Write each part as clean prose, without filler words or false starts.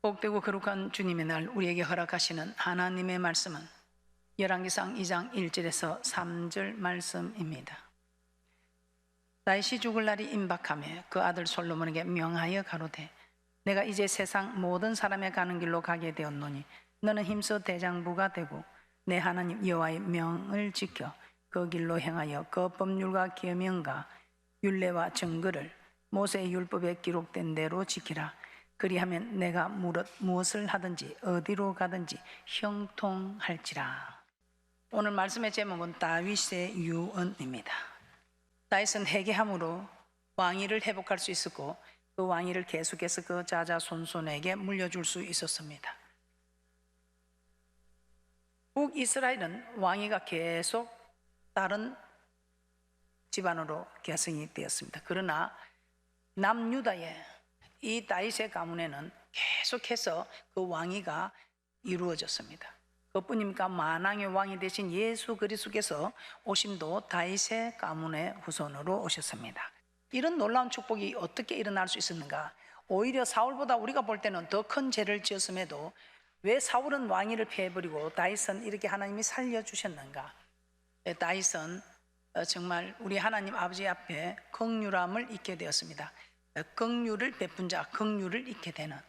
복되고 거룩한 주님의 날 우리에게 허락하시는 하나님의 말씀은 열왕기상 2장 1절에서 3절 말씀입니다. 다윗이 죽을 날이 임박하며 그 아들 솔로몬에게 명하여 가로되 내가 이제 세상 모든 사람의 가는 길로 가게 되었노니 너는 힘써 대장부가 되고 내 하나님 여호와의 명을 지켜 그 길로 행하여 그 법률과 계명과 율례와 증거를 모세의 율법에 기록된 대로 지키라. 그리하면 내가 무엇을 하든지 어디로 가든지 형통할지라. 오늘 말씀의 제목은 다윗의 유언입니다. 다윗은 회개함으로 왕위를 회복할 수 있었고 그 왕위를 계속해서 그 자자손손에게 물려줄 수 있었습니다. 북이스라엘은 왕위가 계속 다른 집안으로 계승이 되었습니다. 그러나 남유다의 이 다윗의 가문에는 계속해서 그 왕위가 이루어졌습니다. 그뿐입니까? 만왕의 왕이 되신 예수 그리스도께서 오심도 다윗의 가문의 후손으로 오셨습니다. 이런 놀라운 축복이 어떻게 일어날 수 있었는가? 오히려 사울보다 우리가 볼 때는 더 큰 죄를 지었음에도 왜 사울은 왕위를 피해버리고 다윗은 이렇게 하나님이 살려주셨는가? 다윗은 정말 우리 하나님 아버지 앞에 긍휼함을 잊게 되었습니다. 긍휼을 베푼 자, 긍휼을 잊게 되는,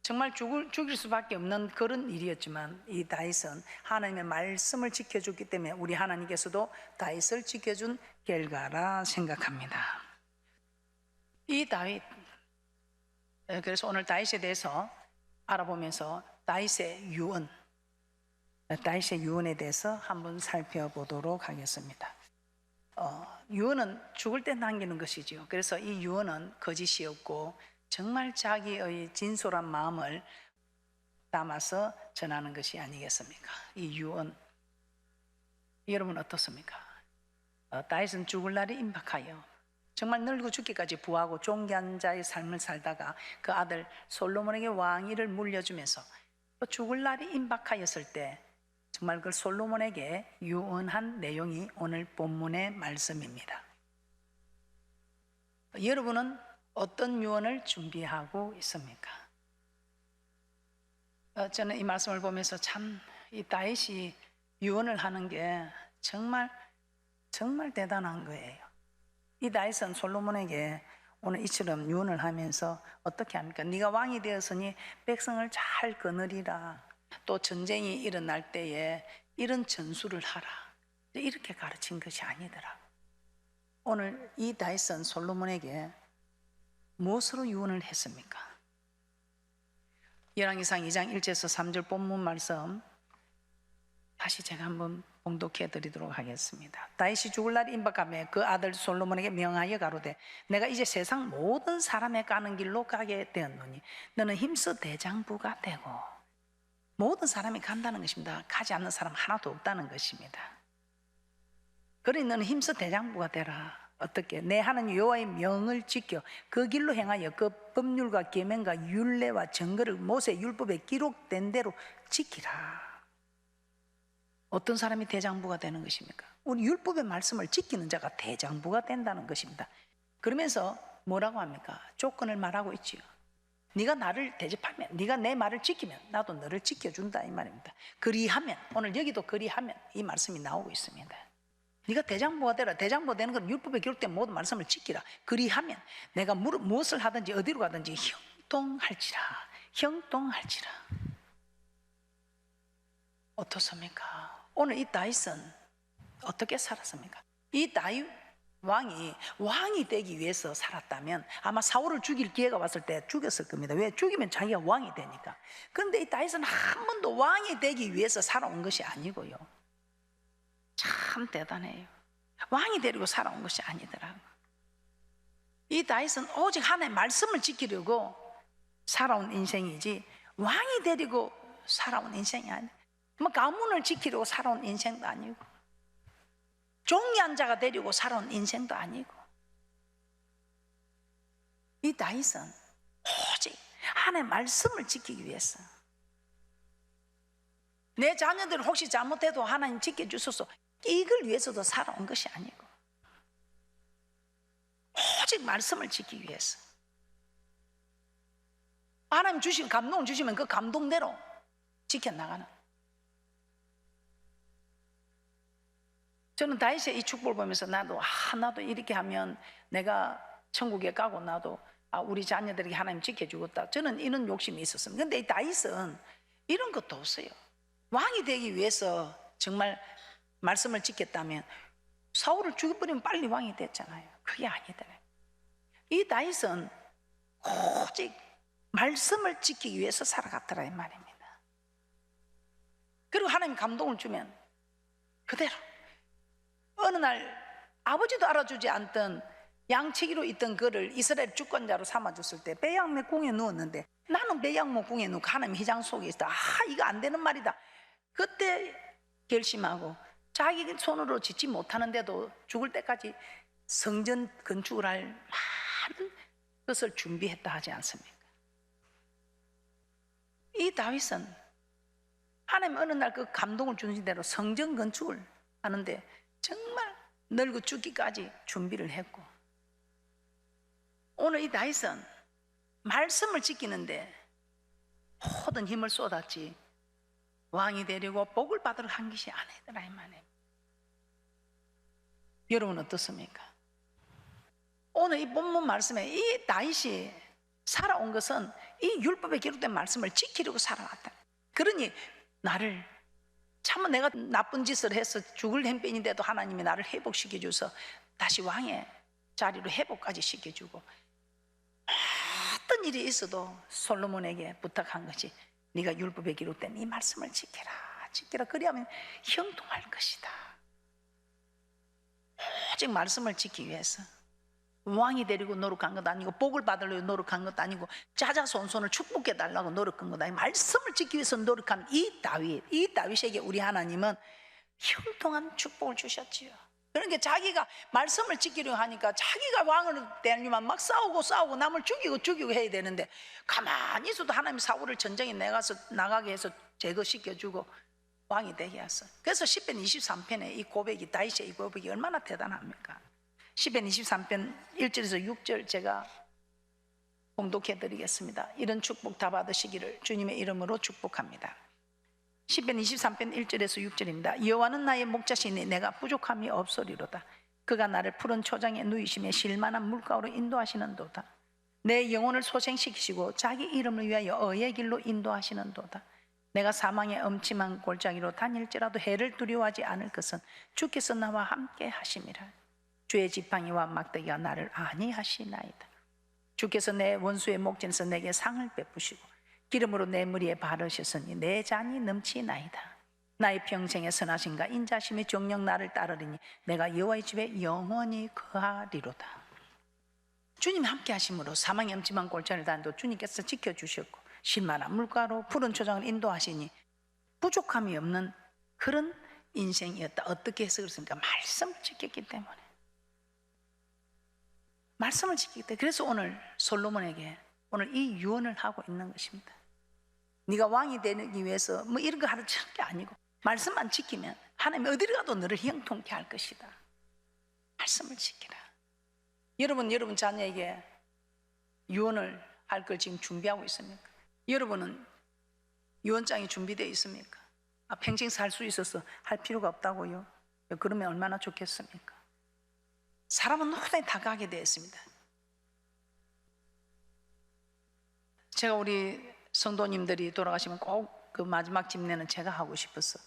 정말 죽일 수밖에 없는 그런 일이었지만 이 다윗은 하나님의 말씀을 지켜줬기 때문에 우리 하나님께서도 다윗을 지켜준 결과라 생각합니다. 이 다윗, 그래서 오늘 다윗에 대해서 알아보면서 다윗의 유언에 대해서 한번 살펴보도록 하겠습니다. 유언은 죽을 때 남기는 것이죠. 그래서 이 유언은 거짓이었고 정말 자기의 진솔한 마음을 담아서 전하는 것이 아니겠습니까? 이 유언, 여러분 어떻습니까? 다윗은 죽을 날이 임박하여 정말 늙어 죽기까지 부하고 존귀한 자의 삶을 살다가 그 아들 솔로몬에게 왕위를 물려주면서 죽을 날이 임박하였을 때 정말 그 솔로몬에게 유언한 내용이 오늘 본문의 말씀입니다. 여러분은 어떤 유언을 준비하고 있습니까? 저는 이 말씀을 보면서 참 이 다윗이 유언을 하는 게 정말 대단한 거예요. 이 다윗은 솔로몬에게 오늘 이처럼 유언을 하면서 어떻게 합니까? 네가 왕이 되었으니 백성을 잘 거느리라. 또 전쟁이 일어날 때에 이런 전술을 하라. 이렇게 가르친 것이 아니더라. 오늘 이 다윗은 솔로몬에게 무엇으로 유언을 했습니까? 열왕기상 2장 1절에서 3절 본문 말씀 다시 제가 한번 봉독해 드리도록 하겠습니다. 다윗이 죽을 날이 임박하며 그 아들 솔로몬에게 명하여 가로되 내가 이제 세상 모든 사람의 가는 길로 가게 되었노니 너는 힘써 대장부가 되고, 모든 사람이 간다는 것입니다. 가지 않는 사람 하나도 없다는 것입니다. 그러니 너는 힘써 대장부가 되라. 어떻게? 내 하나님 여호와의 명을 지켜 그 길로 행하여 그 법률과 계명과 율례와 증거를 모세 율법에 기록된 대로 지키라. 어떤 사람이 대장부가 되는 것입니까? 우리 율법의 말씀을 지키는 자가 대장부가 된다는 것입니다. 그러면서 뭐라고 합니까? 조건을 말하고 있지요. 네가 나를 대접하면, 네가 내 말을 지키면 나도 너를 지켜준다 이 말입니다. 그리하면, 오늘 여기도 그리하면 이 말씀이 나오고 있습니다. 네가 대장부가 되라. 대장부가 되는 건 율법에 기록된 모든 말씀을 지키라. 그리하면 내가 무엇을 하든지 어디로 가든지 형통할지라. 형통할지라. 어떻습니까? 오늘 이 다윗은 어떻게 살았습니까? 이 다윗 왕이 되기 위해서 살았다면 아마 사울을 죽일 기회가 왔을 때 죽였을 겁니다. 왜? 죽이면 자기가 왕이 되니까. 그런데 이 다윗은 한 번도 왕이 되기 위해서 살아온 것이 아니고요. 참 대단해요. 왕이 되려고 살아온 것이 아니더라고요. 이 다윗은 오직 하나님의 말씀을 지키려고 살아온 인생이지 왕이 되려고 살아온 인생이 아니에요. 뭐 가문을 지키려고 살아온 인생도 아니고 종이한 자가 되려고 살아온 인생도 아니고, 이 다윗은 오직 하나님의 말씀을 지키기 위해서, 내 자녀들 혹시 잘못해도 하나님 지켜주소서 이걸 위해서도 살아온 것이 아니고 오직 말씀을 지키기 위해서. 하나님 주신 감동 주시면 그 감동대로 지켜나가는. 저는 다윗의 이 축복을 보면서 나도 이렇게 하면 내가 천국에 가고 나도 우리 자녀들에게 하나님 지켜주겠다. 저는 이런 욕심이 있었습니다. 근데 이 다윗은 이런 것도 없어요. 왕이 되기 위해서 정말 말씀을 지켰다면 사울을 죽여버리면 빨리 왕이 됐잖아요. 그게 아니더래요. 이 다윗은 오직 말씀을 지키기 위해서 살아갔더라 이 말입니다. 그리고 하나님 감동을 주면 그대로. 어느 날 아버지도 알아주지 않던 양치기로 있던 그를 이스라엘 주권자로 삼아줬을 때 배양목 궁에 누웠는데, 나는 배양목 궁에 누워 하나님 휘장 속에 있다. 이거 안 되는 말이다. 그때 결심하고 자기 손으로 짓지 못하는데도 죽을 때까지 성전 건축을 할 많은 것을 준비했다 하지 않습니까? 이 다윗은 하나님 어느 날 그 감동을 주신 대로 성전 건축을 하는데 정말 늙어 죽기까지 준비를 했고, 오늘 이 다윗은 말씀을 지키는데 모든 힘을 쏟았지 왕이 되려고 복을 받으러 한 것이 아니더라 이 말이에요. 여러분 어떻습니까? 오늘 이 본문 말씀에 이 다윗이 살아온 것은 이 율법에 기록된 말씀을 지키려고 살아왔다. 그러니 나를 참 내가 나쁜 짓을 해서 죽을 형편인데도 하나님이 나를 회복시켜 줘서 다시 왕의 자리로 회복까지 시켜주고, 어떤 일이 있어도 솔로몬에게 부탁한 것이 네가 율법에 기록된 이 말씀을 지켜라. 그리하면 형통할 것이다. 오직 말씀을 지키기 위해서 왕이 되려고 노력한 것 아니고, 복을 받으려고 노력한 것 아니고, 자자손손을 축복해 달라고 노력한 것 아니고, 말씀을 지키기 위해서 노력한 이 다윗에게 우리 하나님은 형통한 축복을 주셨지요. 그러니까 자기가 말씀을 지키려고 하니까 자기가 왕을 되려면 막 싸우고 남을 죽이고 해야 되는데, 가만히 있어도 하나님 사울을 전쟁에 나가게 해서 제거시켜주고 왕이 되게 했어. 그래서 시편 23편에 이 고백이, 다윗의 이 고백이 얼마나 대단합니까? 시편 23편 1절에서 6절 제가 봉독해 드리겠습니다. 이런 축복 다 받으시기를 주님의 이름으로 축복합니다. 시편 23편 1절에서 6절입니다. 여호와는 나의 목자시니 내가 부족함이 없으리로다. 그가 나를 푸른 초장에 누이심에 쉴만한 물가로 인도하시는도다. 내 영혼을 소생시키시고 자기 이름을 위하여 의의 길로 인도하시는도다. 내가 사망의 엄침한 골짜기로 다닐지라도 해를 두려워하지 않을 것은 주께서 나와 함께 하심이라. 주의 지팡이와 막대기가 나를 안위하시나이다. 주께서 내 원수의 목전에서 내게 상을 베푸시고 기름으로 내 머리에 바르셨으니 내 잔이 넘치나이다. 나의 평생의 선하심과 인자심이 정녕 나를 따르리니 내가 여호와의 집에 영원히 거하리로다. 주님이 함께 하심으로 사망의 엄침한 골짜기를 다니도 주님께서 지켜주셨고, 쉴만한 물가로 푸른 초장을 인도하시니 부족함이 없는 그런 인생이었다. 어떻게 해서 그렇습니까? 말씀을 지켰기 때문에. 말씀을 지키기 때문에. 그래서 오늘 솔로몬에게 오늘 이 유언을 하고 있는 것입니다. 네가 왕이 되기 위해서 뭐 이런 거 하는 게 아니고, 말씀만 지키면 하나님이 어디를 가도 너를 형통케 할 것이다. 말씀을 지키라. 여러분 자녀에게 유언을 할 걸 지금 준비하고 있습니까? 여러분은 유언장이 준비되어 있습니까? 평생 살 수 있어서 할 필요가 없다고요? 그러면 얼마나 좋겠습니까? 사람은 누구나 다 가게 되어 있습니다. 제가 우리 성도님들이 돌아가시면 꼭 그 마지막 집례는 제가 하고 싶었어.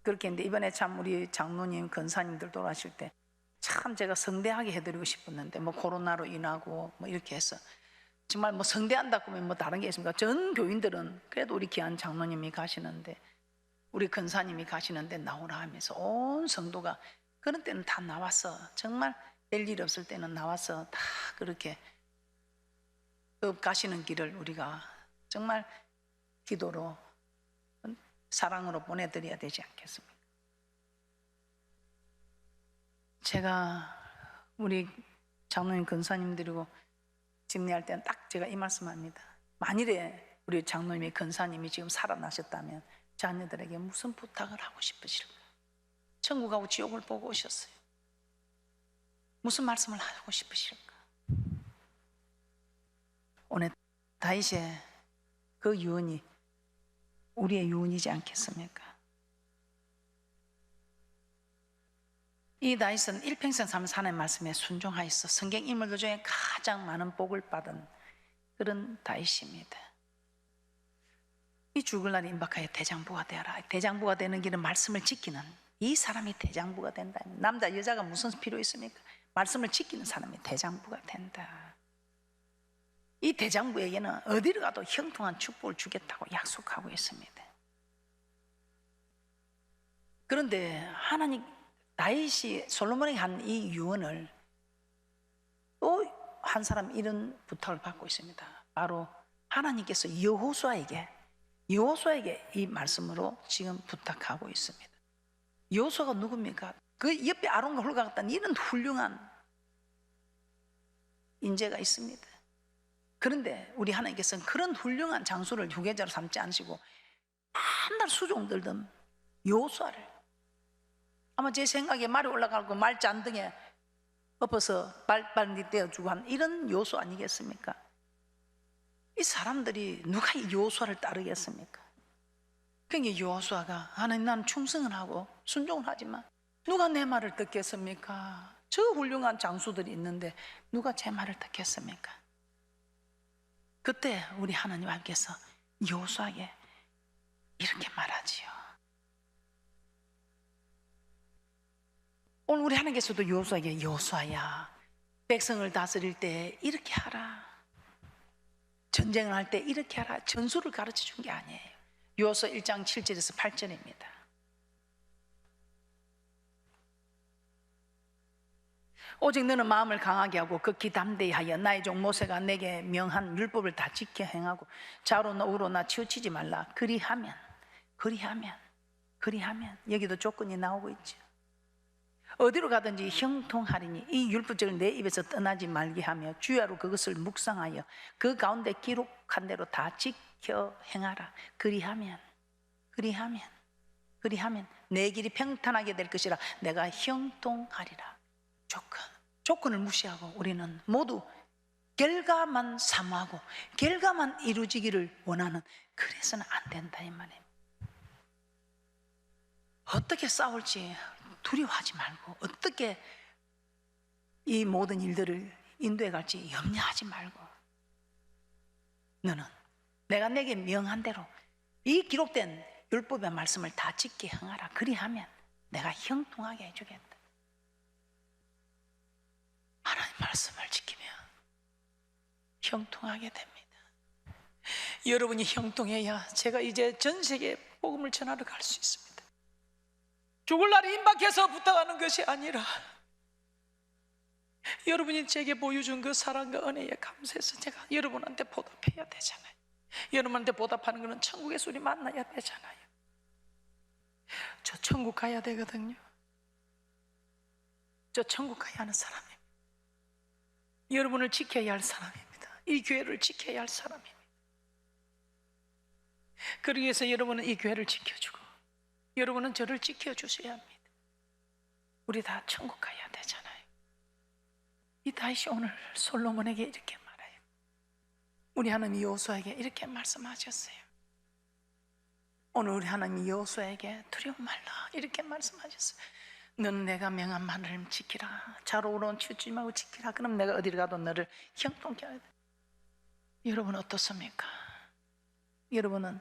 그렇게 했는데 이번에 참 우리 장로님, 권사님들 돌아가실 때 참 제가 성대하게 해드리고 싶었는데 뭐 코로나로 인하고 뭐 이렇게 해서 정말 뭐 성대한다고 하면 뭐 다른 게 있습니까? 전 교인들은 그래도 우리 귀한 장로님이 가시는데, 우리 권사님이 가시는데 나오라 하면서 온 성도가 그런 때는 다 나와서, 정말 별일 없을 때는 나와서 다 그렇게 가시는 길을 우리가 정말 기도로 사랑으로 보내드려야 되지 않겠습니까? 제가 우리 장로님 권사님들이고 집례할 때는 딱 제가 이 말씀합니다. 만일에 우리 장로님이 권사님이 지금 살아나셨다면 자녀들에게 무슨 부탁을 하고 싶으실까? 천국하고 지옥을 보고 오셨어요. 무슨 말씀을 하고 싶으실까? 오늘 다윗의 그 유언이 우리의 유언이지 않겠습니까? 이 다윗은 일평생 삶 하나님의 말씀에 순종하여서 성경 인물들 중에 가장 많은 복을 받은 그런 다윗입니다. 이 죽을 날이 임박하여 대장부가 되어라. 대장부가 되는 길은 말씀을 지키는, 이 사람이 대장부가 된다. 남자 여자가 무슨 필요 있습니까? 말씀을 지키는 사람이 대장부가 된다. 이 대장부에게는 어디를 가도 형통한 축복을 주겠다고 약속하고 있습니다. 그런데 하나님, 다윗이 솔로몬에게 한 이 유언을 또 한 사람 이런 부탁을 받고 있습니다. 바로 하나님께서 여호수아에게 이 말씀으로 지금 부탁하고 있습니다. 여호수아가 누굽니까? 그 옆에 아론과 훌과 같다는 이런 훌륭한 인재가 있습니다. 그런데 우리 하나님께서는 그런 훌륭한 장수를 후계자로 삼지 않으시고 맨날 수종 들던 여호수아를, 아마 제 생각에 말이 올라가고 말 잔등에 엎어서 발발이 떼어주고 한 이런 여호수아 아니겠습니까? 이 사람들이 누가 이 여호수아를 따르겠습니까? 그러니까 여호수아가 하나님, 나는 충성을 하고 순종을 하지만 누가 내 말을 듣겠습니까? 저 훌륭한 장수들이 있는데 누가 제 말을 듣겠습니까? 그때 우리 하나님께서 여호수아에게 이렇게 말하지요. 오늘 우리 하나님께서도 여호수아에게, 여호수아야, 백성을 다스릴 때 이렇게 하라, 전쟁을 할 때 이렇게 하라, 전술을 가르쳐 준 게 아니에요. 여호수아 1장 7절에서 8절입니다. 오직 너는 마음을 강하게 하고 극히 담대히 하여 나의 종 모세가 내게 명한 율법을 다 지켜 행하고 좌로나 우로나 치우치지 말라. 그리하면 여기도 조건이 나오고 있죠. 어디로 가든지 형통하리니 이 율법책을 내 입에서 떠나지 말게 하며 주야로 그것을 묵상하여 그 가운데 기록한 대로 다 지켜 행하라. 그리하면 내 길이 평탄하게 될 것이라. 내가 형통하리라. 조건을 무시하고 우리는 모두 결과만 사모하고 결과만 이루어지기를 원하는, 그래서는 안 된다 이 말이에요. 어떻게 싸울지 두려워하지 말고, 어떻게 이 모든 일들을 인도해 갈지 염려하지 말고, 너는 내가 내게 명한 대로 이 기록된 율법의 말씀을 다 지켜 행하라. 그리하면 내가 형통하게 해주겠다. 하나님 말씀을 지키면 형통하게 됩니다. 여러분이 형통해야 제가 이제 전 세계에 복음을 전하러 갈 수 있습니다. 죽을 날이 임박해서 부탁하는 것이 아니라 여러분이 제게 보여준 그 사랑과 은혜에 감사해서 제가 여러분한테 보답해야 되잖아요. 여러분한테 보답하는 것은 천국에서 우리 만나야 되잖아요. 저 천국 가야 되거든요. 저 천국 가야 하는 사람입니다. 여러분을 지켜야 할 사람입니다. 이 교회를 지켜야 할 사람입니다. 그러기 위해서 여러분은 이 교회를 지켜주고 여러분은 저를 지켜주셔야 합니다. 우리 다 천국 가야 되잖아요. 이 다윗이 오늘 솔로몬에게 이렇게 말해요. 우리 하나님 여호수아에게 이렇게 말씀하셨어요. 오늘 우리 하나님 여호수아에게 두려워 말라 이렇게 말씀하셨어요. 너는 내가 명한 말을 지키라. 좌로우로는 치우치지 말고 지키라. 그럼 내가 어디를 가도 너를 형통케 하리라. 여러분 어떻습니까? 여러분은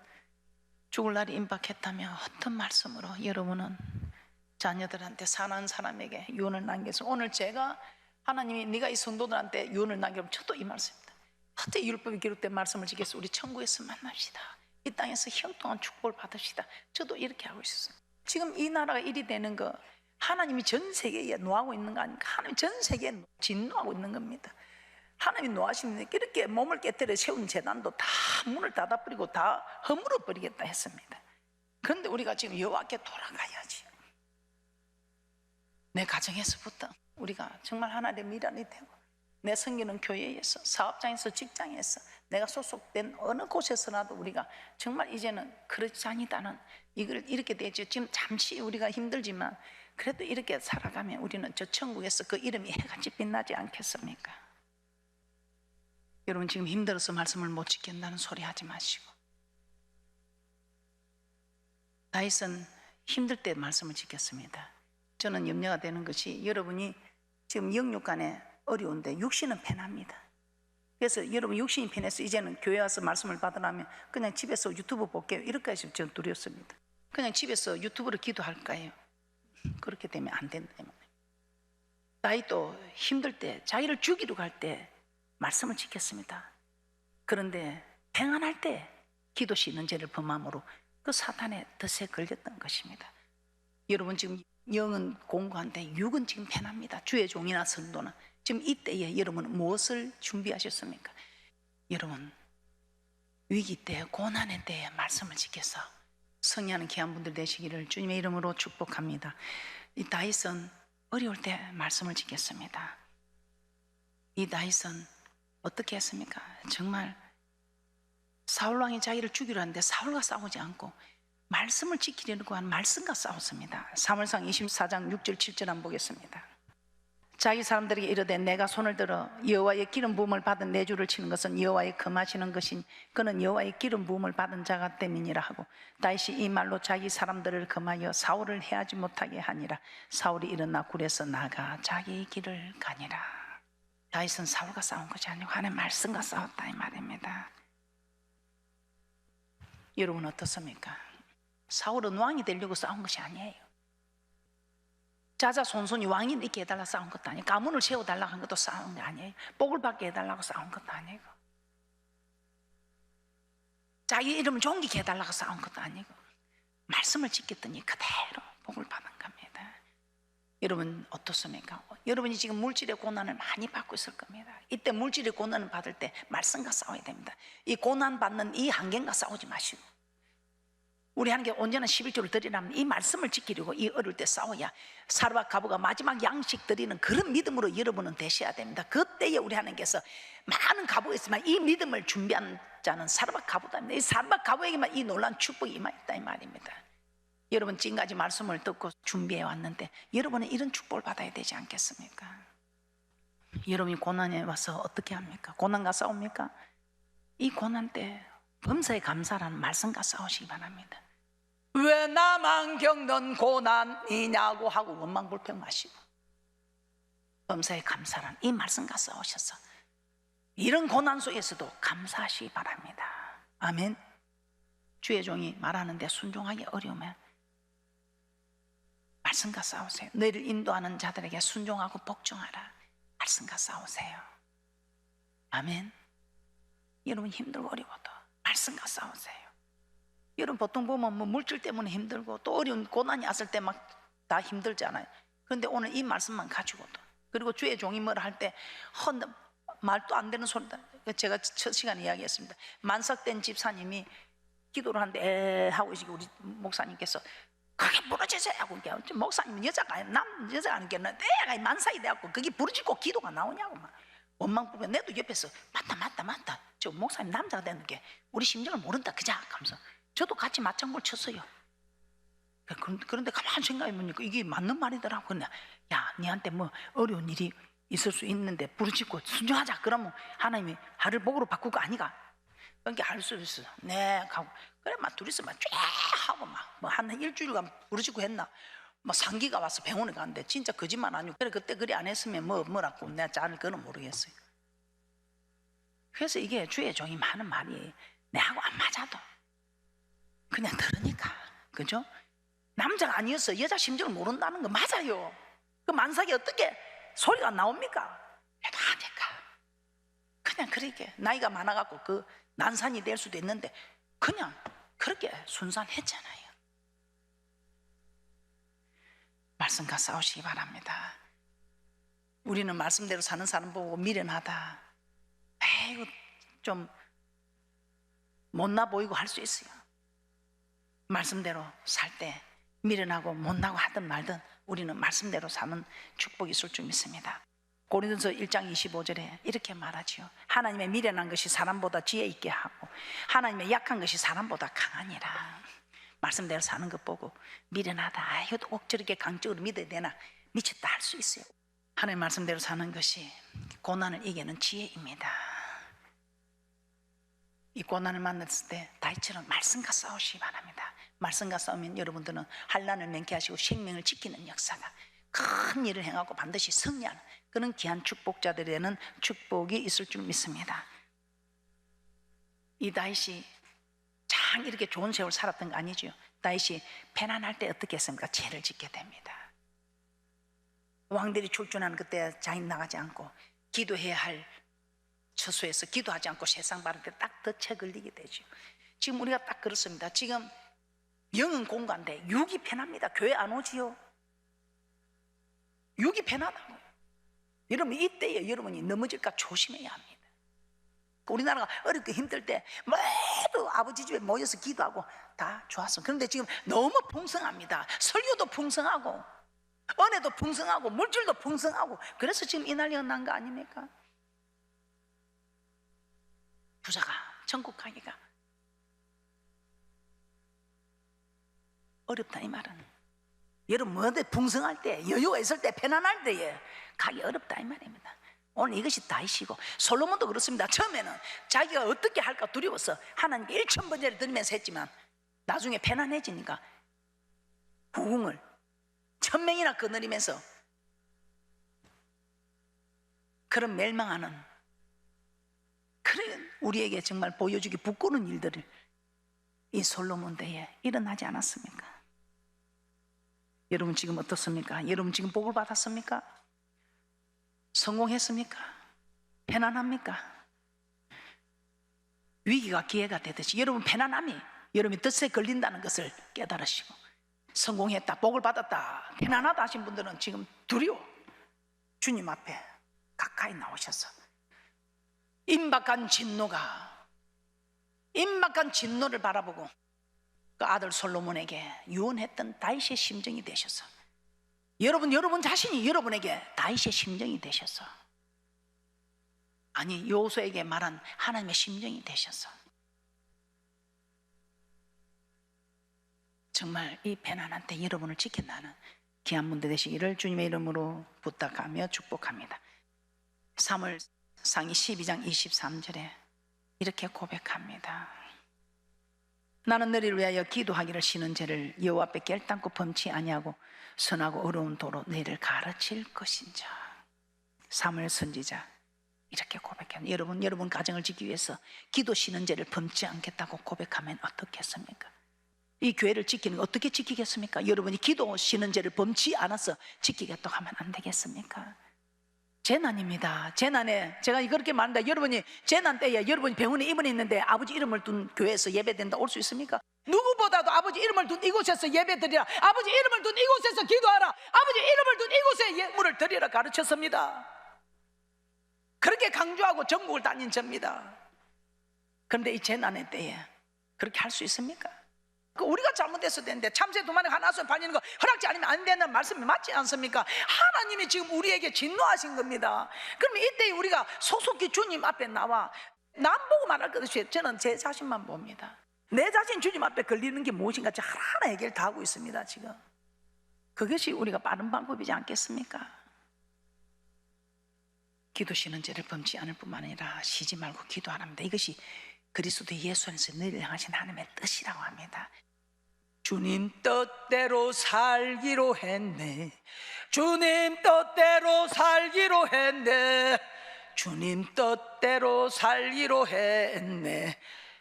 죽을 날이 임박했다면 어떤 말씀으로 여러분은 자녀들한테, 사랑하는 사람에게 유언을 남겨서, 오늘 제가 하나님이 네가 이 성도들한테 유언을 남기면 저도 이 말씀입니다. 어떻게 율법에 기록된 말씀을 지켜서 우리 천국에서 만납시다. 이 땅에서 형통한 축복을 받읍시다. 저도 이렇게 하고 있었습니다. 지금 이 나라가 일이 되는 거 하나님이 전 세계에 노하고 있는 거 아닙니까? 하나님이 전 세계에 진노하고 있는 겁니다. 하나님이 노하시는데 이렇게 몸을 깨뜨려 세운 재단도 다 문을 닫아버리고 다 허물어 버리겠다 했습니다. 그런데 우리가 지금 여호와께 돌아가야지. 내 가정에서부터 우리가 정말 하나님의 미란이 되고, 내 섬기는 교회에서, 사업장에서, 직장에서, 내가 소속된 어느 곳에서라도 우리가 정말 이제는 그렇지 아니다는, 이걸 이렇게 되죠. 지금 잠시 우리가 힘들지만 그래도 이렇게 살아가면 우리는 저 천국에서 그 이름이 해같이 빛나지 않겠습니까? 여러분 지금 힘들어서 말씀을 못 지킨다는 소리 하지 마시고, 다윗은 힘들 때 말씀을 지켰습니다. 저는 염려가 되는 것이 여러분이 지금 영육 간에 어려운데 육신은 편합니다. 그래서 여러분 육신이 편해서 이제는 교회 와서 말씀을 받으려면 그냥 집에서 유튜브 볼게요 이렇게 하시면 저는 두렵습니다. 그냥 집에서 유튜브로 기도할까요? 그렇게 되면 안 된다. 다윗도 힘들 때, 자기를 죽이러 갈 때 말씀을 지켰습니다. 그런데 평안할 때 기도 씻는 죄를 범함으로 그 사탄의 덫에 걸렸던 것입니다. 여러분 지금 영은 공고한데 육은 지금 편합니다. 주의 종이나 성도는 지금 이때에 여러분 무엇을 준비하셨습니까? 여러분 위기 때, 고난의 때에 말씀을 지켜서 승리하는 귀한 분들 되시기를 주님의 이름으로 축복합니다. 이 다윗은 어려울 때 말씀을 지켰습니다. 이 다윗은 어떻게 했습니까? 정말 사울왕이 자기를 죽이려 하는데 사울과 싸우지 않고 말씀을 지키려고 한 말씀과 싸웠습니다. 사무엘상 24장 6절 7절 한번 보겠습니다. 자기 사람들에게 이르되 내가 손을 들어 여호와의 기름 부음을 받은 내 주를 치는 것은 여호와의 금하시는 것인 그는 여호와의 기름 부음을 받은 자가 때문이라 하고, 다윗이 이 말로 자기 사람들을 금하여 사울을 해하지 못하게 하니라. 사울이 일어나 굴에서 나가 자기 길을 가니라. 다윗은 사울과 싸운 것이 아니고 하나님의 말씀과 싸웠다 이 말입니다. 여러분 어떻습니까? 사울은 왕이 되려고 싸운 것이 아니에요. 자자손손이 왕이 있게 해달라고 싸운 것도 아니고, 가문을 세워달라고 한 것도 싸운 게 아니에요. 복을 받게 해달라고 싸운 것도 아니고, 자기 이름을 존귀케 해달라고 싸운 것도 아니고, 말씀을 지켰더니 그대로 복을 받은 겁니다. 여러분 어떻습니까? 여러분이 지금 물질의 고난을 많이 받고 있을 겁니다. 이때 물질의 고난을 받을 때 말씀과 싸워야 됩니다. 이 고난 받는 이 환경과 싸우지 마시고, 우리 하나님께 온전한 11조를 드리려면 이 말씀을 지키려고 이 어릴 때 싸워야 사르밧 가부가 마지막 양식 드리는 그런 믿음으로 여러분은 되셔야 됩니다. 그때에 우리 하나님께서 많은 가부가 있지만 이 믿음을 준비한 자는 사르밧 가부답니다. 이 사르밧 가부에게만 이 놀라운 축복이 임하였다 이 말입니다. 여러분 지금까지 말씀을 듣고 준비해 왔는데 여러분은 이런 축복을 받아야 되지 않겠습니까? 여러분이 고난에 와서 어떻게 합니까? 고난과 싸웁니까? 이 고난 때 범사에 감사라는 말씀과 싸우시기 바랍니다. 왜 나만 겪는 고난이냐고 하고 원망불평 마시고 범사에 감사라는 이 말씀과 싸우셔서 이런 고난 속에서도 감사하시기 바랍니다. 아멘. 주의 종이 말하는데 순종하기 어려우면 말씀과 싸우세요. 너희를 인도하는 자들에게 순종하고 복종하라. 말씀과 싸우세요. 아멘. 여러분 힘들고 어려워도 말씀과 싸우세요. 여러분 보통 보면 뭐 물질 때문에 힘들고 또 어려운 고난이 왔을 때 막 다 힘들잖아요. 그런데 오늘 이 말씀만 가지고도, 그리고 주의 종이 뭐라 할 때 말도 안 되는 소리다. 제가 첫 시간에 이야기했습니다. 만삭된 집사님이 기도를 하는데 에 하고 계시고 우리 목사님께서 그게 부러지세요 하고, 목사님은 여자가 아니겠는데 내가 만삭이 돼갖고 그게 부러지고 기도가 나오냐고 막 원망불평. 내도 옆에서 맞다 저 목사님 남자가 되는 게 우리 심정을 모른다 그자 하면서 저도 같이 맞장구를 쳤어요. 그런데 가만히 생각해보니까 이게 맞는 말이더라고. 근데 야 니한테 뭐 어려운 일이 있을 수 있는데 부르짖고 순종하자. 그러면 하나님이 하를 복으로 바꾸고 아니가. 그러니까 할 수 있어. 네 하고 그래 막 둘이서 막 쫙 하고 막 뭐 한 일주일간 부르짖고 했나. 뭐 상기가 와서 병원에 갔는데 진짜 거짓말 아니고, 그래 그때 그리 안 했으면 뭐라고 내가 자를 그는 모르겠어요. 그래서 이게 주의 종이 하는 말이 내하고 안 맞아도 그냥 들으니까, 그죠? 남자가 아니어서 여자 심정을 모른다는 거 맞아요. 그 만삭이 어떻게 소리가 나옵니까? 해도 하니까 그냥 그렇게 나이가 많아갖고 그 난산이 될 수도 있는데 그냥 그렇게 순산했잖아요. 말씀과 싸우시기 바랍니다. 우리는 말씀대로 사는 사람 보고 미련하다, 에이구 좀 못나 보이고 할 수 있어요. 말씀대로 살 때 미련하고 못나고 하든 말든 우리는 말씀대로 사는 축복이 있을 줄 믿습니다. 고린도서 1장 25절에 이렇게 말하지요. 하나님의 미련한 것이 사람보다 지혜 있게 하고 하나님의 약한 것이 사람보다 강하니라. 말씀대로 사는 것 보고 미련하다, 이것도 꼭 저렇게 강적으로 믿어야 되나, 미쳤다 할 수 있어요. 하나님 말씀대로 사는 것이 고난을 이기는 지혜입니다. 이 고난을 만났을 때 다윗처럼 말씀과 싸우시기 바랍니다. 말씀과 싸우면 여러분들은 환난을 면케하시고 생명을 지키는 역사가, 큰 일을 행하고 반드시 승리하는 그런 귀한 축복자들에는 축복이 있을 줄 믿습니다. 이 다윗이 참 이렇게 좋은 세월 살았던 거 아니죠? 다윗이 편안할 때 어떻게 했습니까? 죄를 짓게 됩니다. 왕들이 출전하는 그때 자기 나가지 않고 기도해야 할 처소에서 기도하지 않고 세상 바를 때 딱 덫에 걸리게 되죠. 지금 우리가 딱 그렇습니다. 지금 영은 공간데 육이 편합니다. 교회 안 오지요? 육이 편하다고. 여러분 이때에 여러분이 넘어질까 조심해야 합니다. 우리나라가 어렵고 힘들 때 모두 아버지 집에 모여서 기도하고 다 좋았어. 그런데 지금 너무 풍성합니다. 설교도 풍성하고 은혜도 풍성하고 물질도 풍성하고, 그래서 지금 이 난리가 난 거 아닙니까? 부자가 천국 가기가 어렵다 이 말은, 여러분 뭐든 풍성할 때, 여유가 있을 때, 편안할 때에 가기 어렵다 이 말입니다. 오늘 이것이 다윗이고 솔로몬도 그렇습니다. 처음에는 자기가 어떻게 할까 두려워서 하나님께 1000번째를 드리면서 했지만 나중에 편안해지니까 부흥을 1000명이나 거느리면서 그런 멸망하는, 그런 우리에게 정말 보여주기 부끄러운 일들을 이 솔로몬 때에 일어나지 않았습니까? 여러분 지금 어떻습니까? 여러분 지금 복을 받았습니까? 성공했습니까? 편안합니까? 위기가 기회가 되듯이 여러분 편안함이 여러분이 뜻에 걸린다는 것을 깨달으시고, 성공했다, 복을 받았다, 편안하다 하신 분들은 지금 두려워 주님 앞에 가까이 나오셔서 임박한 진노를 바라보고 그 아들 솔로몬에게 유언했던 다윗의 심정이 되셔서, 여러분 자신이 여러분에게 다윗의 심정이 되셔서, 아니 여호수아에게 말한 하나님의 심정이 되셔서 정말 이 편안한 때 여러분을 지켜나는 귀한 분들 되시기를 주님의 이름으로 부탁하며 축복합니다. 사무엘상이 12장 23절에 이렇게 고백합니다. 나는 너희를 위하여 기도하기를 쉬는 죄를 여호와 앞에 결단코 범치 아니하고 선하고 어려운 도로 너희를 가르칠 것인자. 사무엘 선지자 이렇게 고백합니다. 여러분 가정을 지키기 위해서 기도 쉬는 죄를 범치 않겠다고 고백하면 어떻겠습니까? 이 교회를 지키는 거 어떻게 지키겠습니까? 여러분이 기도 쉬는 죄를 범치 않아서 지키겠다고 하면 안 되겠습니까? 재난입니다. 재난에 제가 그렇게 말한다. 여러분이 재난 때에 여러분이 병원에 입원해 있는데 아버지 이름을 둔 교회에서 예배된다 올 수 있습니까? 누구보다도 아버지 이름을 둔 이곳에서 예배드리라, 아버지 이름을 둔 이곳에서 기도하라, 아버지 이름을 둔 이곳에 예물을 드리라 가르쳤습니다. 그렇게 강조하고 전국을 다닌 접니다. 그런데 이 재난의 때에 그렇게 할 수 있습니까? 우리가 잘못했어야 되는데 참새 두 마리가 하나씩 팔리는 거 허락지 않으면 안 된다는 말씀이 맞지 않습니까? 하나님이 지금 우리에게 진노하신 겁니다. 그러면 이때 우리가 소속히 주님 앞에 나와 남 보고 말할 것 없이 저는 제 자신만 봅니다. 내 자신 주님 앞에 걸리는 게 무엇인가 제가 하나하나 얘기를 다 하고 있습니다. 지금 그것이 우리가 빠른 방법이지 않겠습니까? 기도 쉬는 죄를 범치 않을 뿐만 아니라 쉬지 말고 기도하랍니다. 이것이 그리스도 예수 안에서 너희를 향하신 하나님의 뜻이라고 합니다. 주님 뜻대로 살기로 했네, 주님 뜻대로 살기로 했네, 주님 뜻대로 살기로 했네,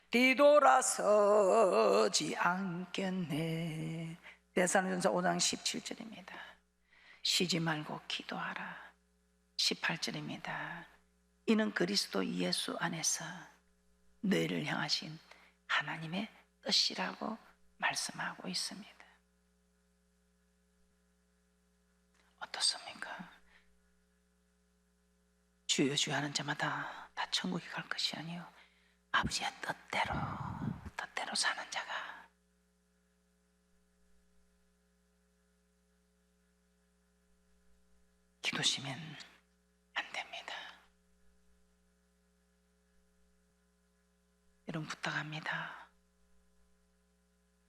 뒤돌아서지 않겠네. 데살로니가전서 5장 17절입니다. 쉬지 말고 기도하라. 18절입니다. 이는 그리스도 예수 안에서 너희를 향하신 하나님의 뜻이라고 말씀하고 있습니다. 어떻습니까? 주여 주여 하는 자마다 다 천국에 갈 것이 아니요 아버지의 뜻대로 사는 자가. 기도 쉬면 안 됩니다. 여러분 부탁합니다.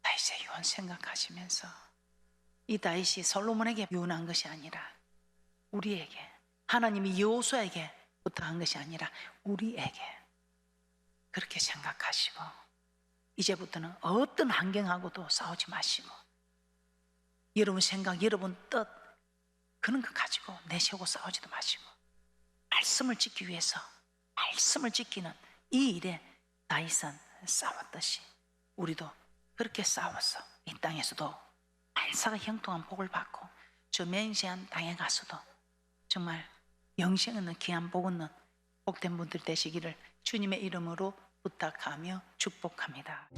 다윗의 유언 생각하시면서, 이 다윗이 솔로몬에게 유언한 것이 아니라 우리에게, 하나님이 여호수아에게 부탁한 것이 아니라 우리에게 그렇게 생각하시고 이제부터는 어떤 환경하고도 싸우지 마시고 여러분 생각, 여러분 뜻 그런 거 가지고 내세우고 싸우지도 마시고 말씀을 지키기 위해서 말씀을 지키는 이 일에 다윗은 싸웠듯이 우리도 그렇게 싸워서 이 땅에서도 만사가 형통한 복을 받고 저 맹세한 땅에 가서도 정말 영생 있는 귀한 복 있는 복된 분들 되시기를 주님의 이름으로 부탁하며 축복합니다.